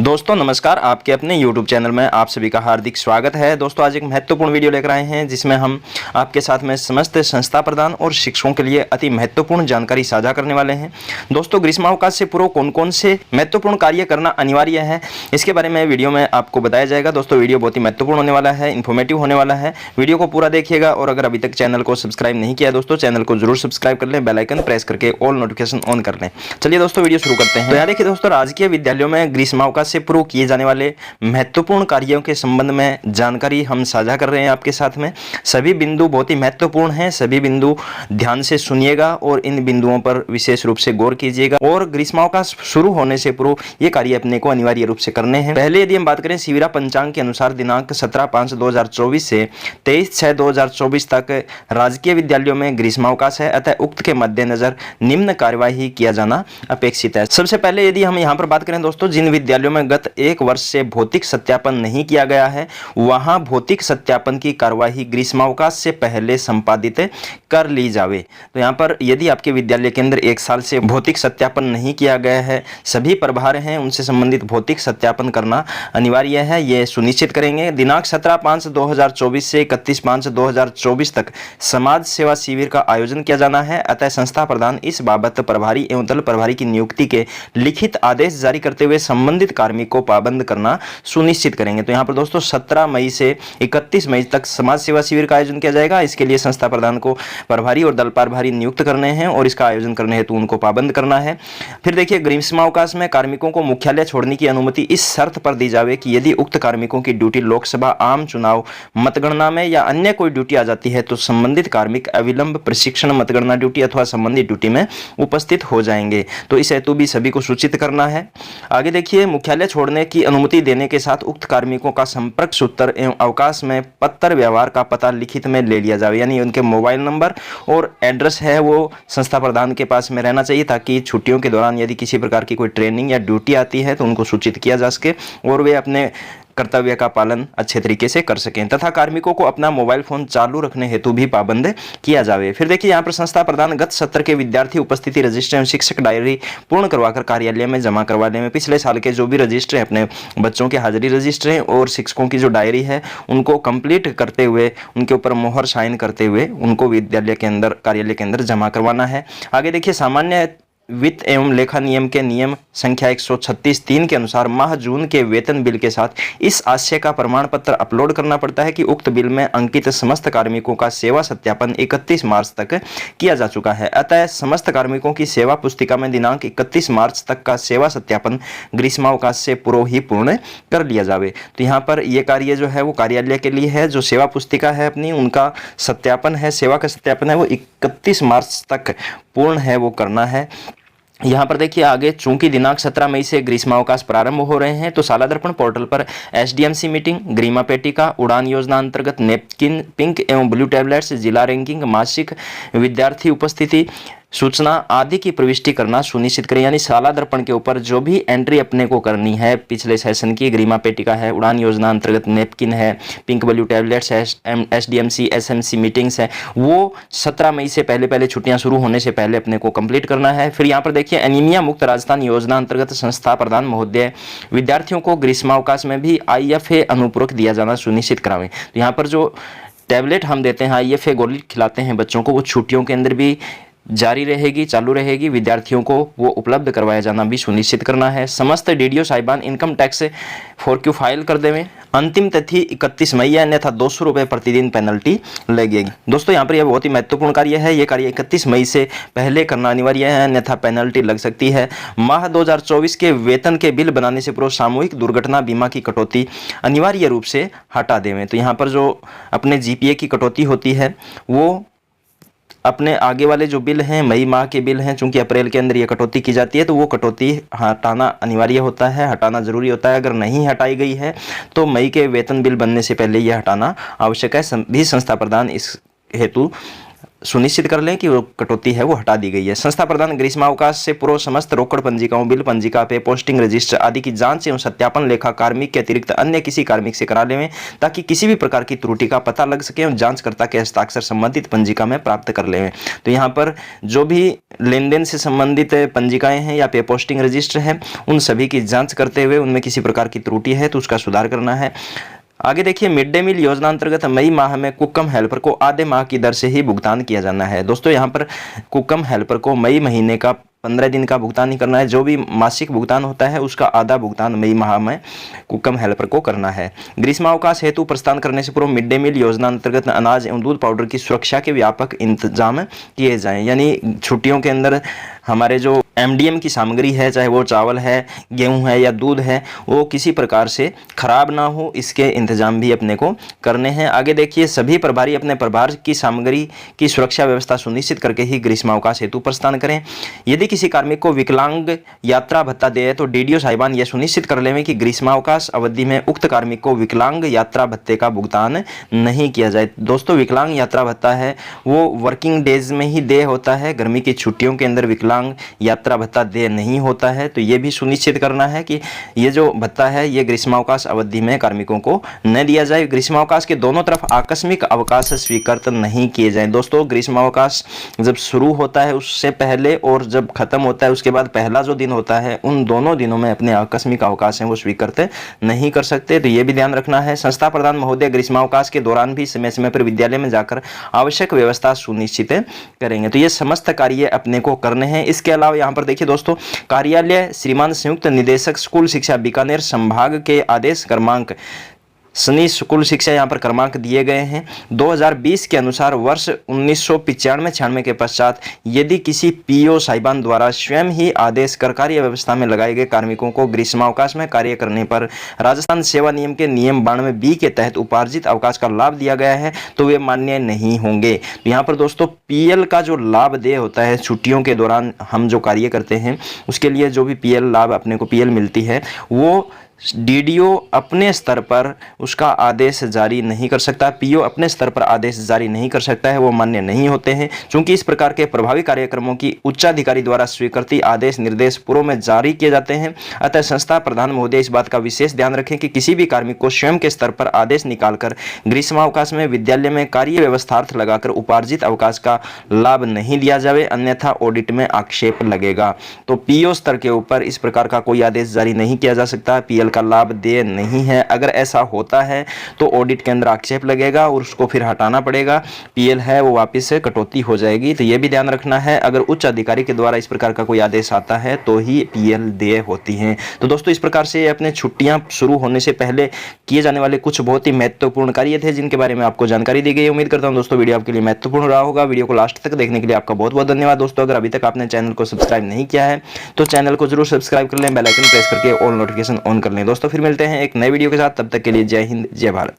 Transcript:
दोस्तों नमस्कार, आपके अपने YouTube चैनल में आप सभी का हार्दिक स्वागत है। दोस्तों आज एक महत्वपूर्ण वीडियो लेकर आए हैं जिसमें हम आपके साथ में समस्त संस्था प्रदान और शिक्षकों के लिए अति महत्वपूर्ण जानकारी साझा करने वाले हैं। दोस्तों ग्रीष्मावकाश से पूर्व कौन कौन से महत्वपूर्ण कार्य करना अनिवार्य है, इसके बारे में वीडियो में आपको बताया जाएगा। दोस्तों वीडियो बहुत ही महत्वपूर्ण होने वाला है, इन्फॉर्मेटिव होने वाला है। वीडियो को पूरा देखिएगा और अगर अभी तक चैनल को सब्सक्राइब नहीं किया दोस्तों, चैनल को जरूर सब्सक्राइब कर लें, बेल आइकन प्रेस करके ऑल नोटिफिकेशन ऑन कर लें। चलिए दोस्तों वीडियो शुरू करते हैं। तो यहाँ देखिए दोस्तों, राजकीय विद्यालयों में ग्रीष्मावकाश से पूर्व किए जाने वाले महत्वपूर्ण कार्यों के संबंध में जानकारी हम साझा कर रहे हैं आपके साथ में। सभी बिंदु बहुत ही महत्वपूर्ण हैं, सभी बिंदु ध्यान से सुनिएगा और इन बिंदुओं पर विशेष रूप से गौर कीजिएगा। और ग्रीष्मावकाश शुरू होने से पूर्व ये कार्य अपने को अनिवार्य रूप से करने हैं। पहले यदि हम बात करें शिविरा पंचांग के अनुसार दिनांक 17/5/2024 से 23/6/2024 तक राजकीय विद्यालयों में ग्रीष्मावकाश है, अतः उक्त के मद्देनजर निम्न कार्यवाही किया जाना अपेक्षित है। सबसे पहले यदि हम यहाँ पर बात करें दोस्तों, जिन विद्यालयों में गत एक वर्ष से भौतिक सत्यापन नहीं किया गया है, वहां भौतिक सत्यापन की कार्यवाही ग्रीष्मावकाश से पहले संपादित कर ली जावे। तो यहाँ पर यदि आपके विद्यालय के अंदर एक साल से भौतिक सत्यापन नहीं किया गया है, सभी प्रभार हैं उनसे संबंधित भौतिक सत्यापन करना अनिवार्य है, ये सुनिश्चित करेंगे। दिनांक 17/5/2024 से 31/5/2024 तक समाज सेवा शिविर का आयोजन किया जाना है, अतः संस्था प्रधान इस बाबत प्रभारी एवं दल प्रभारी की नियुक्ति के लिखित आदेश जारी करते हुए संबंधित कार्मिक को पाबंद करना सुनिश्चित करेंगे। तो यहाँ पर दोस्तों 17 मई से 31 मई तक समाज सेवा शिविर का आयोजन किया जाएगा। इसके लिए संस्था प्रधान को प्रभारी और दल प्रभारी नियुक्त करने हैं और इसका आयोजन करने हेतु उनको पाबंद करना है। फिर देखिए, ग्रीष्मावकाश में कार्मिकों को मुख्यालय छोड़ने की अनुमति इस शर्त पर दी जावे कि यदि उक्त कार्मिकों की ड्यूटी लोकसभा, आम चुनाव, मतगणना में या अन्य कोई ड्यूटी आ जाती है तो संबंधित कार्मिक अविलंब प्रशिक्षण, मतगणना ड्यूटी अथवा संबंधित ड्यूटी में उपस्थित हो जाएंगे। तो इस हेतु भी सभी को सूचित करना है। आगे देखिए, मुख्यालय छोड़ने की अनुमति देने के साथ उक्त कार्मिकों का संपर्क सूत्र एवं अवकाश में पत्र व्यवहार का पता लिखित में ले लिया जाए, यानी उनके मोबाइल नंबर और एड्रेस है वो संस्था प्रधान के पास में रहना चाहिए, ताकि छुट्टियों के दौरान यदि किसी प्रकार की कोई ट्रेनिंग या ड्यूटी आती है तो उनको सूचित किया जा सके और वे अपने कर्तव्य का पालन अच्छे तरीके से कर सकें। तथा कार्मिकों को अपना मोबाइल फोन चालू रखने हेतु भी पाबंद किया जावे। फिर देखिए, यहाँ पर संस्था प्रधान गत सत्र के विद्यार्थी उपस्थिति रजिस्टर एवं शिक्षक डायरी पूर्ण करवाकर कार्यालय में जमा करवाने में पिछले साल के जो भी रजिस्टर हैं, अपने बच्चों के हाजिरी रजिस्टर हैं और शिक्षकों की जो डायरी है, उनको कंप्लीट करते हुए उनके ऊपर मोहर साइन करते हुए उनको विद्यालय के अंदर, कार्यालय के अंदर जमा करवाना है। आगे देखिए, सामान्य वित्त एवं लेखा नियम के नियम संख्या 136(3) के अनुसार माह जून के वेतन बिल के साथ इस आशय का प्रमाण पत्र अपलोड करना पड़ता है कि उक्त बिल में अंकित समस्त कार्मिकों का सेवा सत्यापन 31 मार्च तक किया जा चुका है। अतः समस्त कार्मिकों की सेवा पुस्तिका में दिनांक 31 मार्च तक का सेवा सत्यापन ग्रीष्मावकाश से पूर्व ही पूर्ण कर लिया जावे। तो यहाँ पर यह कार्य जो है वो कार्यालय के लिए है, जो सेवा पुस्तिका है अपनी, उनका सत्यापन है, सेवा का सत्यापन है वो 31 मार्च तक पूर्ण है वो करना है। यहाँ पर देखिए आगे, चूंकि दिनांक 17 मई से ग्रीष्मावकाश प्रारंभ हो रहे हैं तो शाला दर्पण पोर्टल पर एसडीएमसी मीटिंग, ग्रीमा पेटिका, उड़ान योजना अंतर्गत नैपकिन, पिंक एवं ब्लू टैबलेट्स, जिला रैंकिंग, मासिक विद्यार्थी उपस्थिति सूचना आदि की प्रविष्टि करना सुनिश्चित करें। यानी शाला दर्पण के ऊपर जो भी एंट्री अपने को करनी है पिछले सेशन की, ग्रीमा पेटिका है, उड़ान योजना अंतर्गत नैपकिन है, पिंक ब्लू टैबलेट्स है, एसडीएमसी एसएमसी मीटिंग्स है, वो 17 मई से पहले छुट्टियां शुरू होने से पहले अपने को कंप्लीट करना है। फिर यहाँ पर देखिए, एनीमिया मुक्त राजस्थान योजना अंतर्गत संस्था प्रधान महोदय विद्यार्थियों को ग्रीष्मावकाश में भी IFA अनुपूरक दिया जाना सुनिश्चित करावें। तो यहाँ पर जो टैबलेट हम देते हैं, IFA गोली खिलाते हैं बच्चों को, वो छुट्टियों के अंदर भी जारी रहेगी, चालू रहेगी, विद्यार्थियों को वो उपलब्ध करवाया जाना भी सुनिश्चित करना है। समस्त डीडीओ साहिबान इनकम टैक्स 4Q फाइल कर देवें। अंतिम तिथि 31 मई है, अन्यथा 200 रुपये प्रतिदिन पेनल्टी लगेगी। दोस्तों यहाँ पर यह बहुत ही महत्वपूर्ण कार्य है, ये कार्य 31 मई से पहले करना अनिवार्य है, अन्यथा पेनल्टी लग सकती है। माह 2024 के वेतन के बिल बनाने से पूर्व सामूहिक दुर्घटना बीमा की कटौती अनिवार्य रूप से हटा देवें। तो यहाँ पर जो अपने GPA की कटौती होती है वो अपने आगे वाले जो बिल हैं, मई माह के बिल हैं, चूंकि अप्रैल के अंदर ये कटौती की जाती है तो वो कटौती हटाना अनिवार्य होता है, हटाना जरूरी होता है। अगर नहीं हटाई गई है तो मई के वेतन बिल बनने से पहले ये हटाना आवश्यक है। भी संस्था प्रधान इस हेतु सुनिश्चित कर लें कि वो कटौती है वो हटा दी गई है। संस्था प्रधान ग्रीष्मावकाश से पूर्व समस्त रोकड़ पंजिकाओं, बिल पंजिका पे पोस्टिंग रजिस्टर आदि की जांच एवं सत्यापन लेखा कार्मिक के अतिरिक्त अन्य किसी कार्मिक से करा लें, ताकि किसी भी प्रकार की त्रुटि का पता लग सके एवं जांचकर्ता के हस्ताक्षर संबंधित पंजिका में प्राप्त कर लें। तो यहाँ पर जो भी लेन देन से संबंधित पंजिकाएं हैं या पे पोस्टिंग रजिस्टर है, उन सभी की जांच करते हुए उनमें किसी प्रकार की त्रुटि है तो उसका सुधार करना है। आगे देखिए, मिड डे मील योजना अंतर्गत मई माह में कुकम हेल्पर को आधे माह की दर से ही भुगतान किया जाना है। दोस्तों यहाँ पर कुकम हेल्पर को मई महीने का 15 दिन का भुगतान ही करना है। जो भी मासिक भुगतान होता है उसका आधा भुगतान मई माह में कुकम हेल्पर को करना है। ग्रीष्मावकाश हेतु प्रस्थान करने से पूर्व मिड डे मील योजना अंतर्गत अनाज एवं दूध पाउडर की सुरक्षा के व्यापक इंतजाम किए जाएं। यानी छुट्टियों के अंदर हमारे जो एमडीएम की सामग्री है, चाहे वो चावल है, गेहूं है या दूध है, वो किसी प्रकार से खराब ना हो, इसके इंतजाम भी अपने को करने हैं। आगे देखिए, सभी प्रभारी अपने प्रभार की सामग्री की सुरक्षा व्यवस्था सुनिश्चित करके ही ग्रीष्मावकाश हेतु प्रस्थान करें। यदि किसी कार्मिक को विकलांग यात्रा भत्ता दे तो डीडीओ साहिबान यह सुनिश्चित कर लें कि ग्रीष्मावकाश अवधि में उक्त कार्मिक को विकलांग यात्रा भत्ते का भुगतान नहीं किया जाए। दोस्तों, विकलांग यात्रा भत्ता है वो वर्किंग डेज में ही दे होता है, गर्मी की छुट्टियों के अंदर विकलांग यात्रा भत्ता दे नहीं होता है। तो ये भी सुनिश्चित करना है कि ये जो भत्ता है ये ग्रीष्मावकाश अवधि में कार्मिकों को न दिया जाए। ग्रीष्मावकाश के दोनों तरफ आकस्मिक अवकाश स्वीकृत नहीं किए जाएं। दोस्तों, ग्रीष्मावकाश जब शुरू होता है उससे पहले और जब खत्म होता है उसके बाद पहला जो दिन होता है, उन दोनों दिनों में अपने आकस्मिक अवकाश हैं वो स्वीकृत नहीं कर सकते। तो ये भी ध्यान रखना है। संस्था प्रधान महोदय ग्रीष्मावकाश के दौरान भी समय समय पर विद्यालय में जाकर आवश्यक व्यवस्था सुनिश्चित करेंगे। तो ये समस्त कार्य अपने को करने हैं। इसके अलावा यहाँ पर देखिए दोस्तों, कार्यालय श्रीमान संयुक्त निदेशक स्कूल शिक्षा बीकानेर संभाग के आदेश क्रमांक सनी स्कूल शिक्षा यहाँ पर क्रमांक दिए गए हैं 2020 के अनुसार वर्ष 1995-96 के पश्चात यदि किसी पीओ साहिबान द्वारा स्वयं ही आदेश कर कार्य व्यवस्था में लगाए गए कार्मिकों को ग्रीष्मावकाश में कार्य करने पर राजस्थान सेवा नियम के नियम 92B के तहत उपार्जित अवकाश का लाभ दिया गया है तो वे मान्य नहीं होंगे। तो यहाँ पर दोस्तों, पीएल का जो लाभ देय होता है छुट्टियों के दौरान हम जो कार्य करते हैं उसके लिए जो भी पीएल लाभ अपने को पीएल मिलती है वो डीडीओ अपने स्तर पर उसका आदेश जारी नहीं कर सकता, पीओ अपने स्तर पर आदेश जारी नहीं कर सकता है, वो मान्य नहीं होते हैं। क्योंकि इस प्रकार के प्रभावी कार्यक्रमों की उच्चाधिकारी द्वारा स्वीकृति आदेश निर्देश पूर्व में जारी किए जाते हैं। अतः संस्था प्रधान महोदय इस बात का विशेष ध्यान रखें कि किसी भी कार्मिक को स्वयं के स्तर पर आदेश निकालकर ग्रीष्मावकाश में विद्यालय में कार्य व्यवस्थार्थ लगाकर उपार्जित अवकाश का लाभ नहीं दिया जाए, अन्यथा ऑडिट में आक्षेप लगेगा। तो पीओ स्तर के ऊपर इस प्रकार का कोई आदेश जारी नहीं किया जा सकता, पीएल का लाभ देय नहीं है। अगर ऐसा होता है तो ऑडिट के अंदर आक्षेप लगेगा और उसको फिर हटाना पड़ेगा, पीएल है वो वापस से कटौती हो जाएगी। तो ये भी ध्यान रखना है। अगर उच्च अधिकारी के द्वारा इस प्रकार का कोई आदेश आता है तो ही पीएल देय होती हैं। तो दोस्तों, इस प्रकार से अपने छुट्टियां शुरू होने से पहले किए जाने वाले कुछ बहुत ही महत्वपूर्ण कार्य थे जिनके बारे में आपको जानकारी दी गई। उम्मीद करता हूं दोस्तों वीडियो आपके लिए महत्वपूर्ण रहा होगा। वीडियो को लास्ट तक देखने के लिए आपका बहुत बहुत धन्यवाद। दोस्तों, अगर अभी तक आपने चैनल को सब्सक्राइब नहीं किया है तो चैनल को जरूर सब्सक्राइब कर लें, बेल आइकन प्रेस करके ऑल नोटिफिकेशन ऑन कर लें। दोस्तों, फिर मिलते हैं एक नए वीडियो के साथ, तब तक के लिए जय हिंद, जय भारत।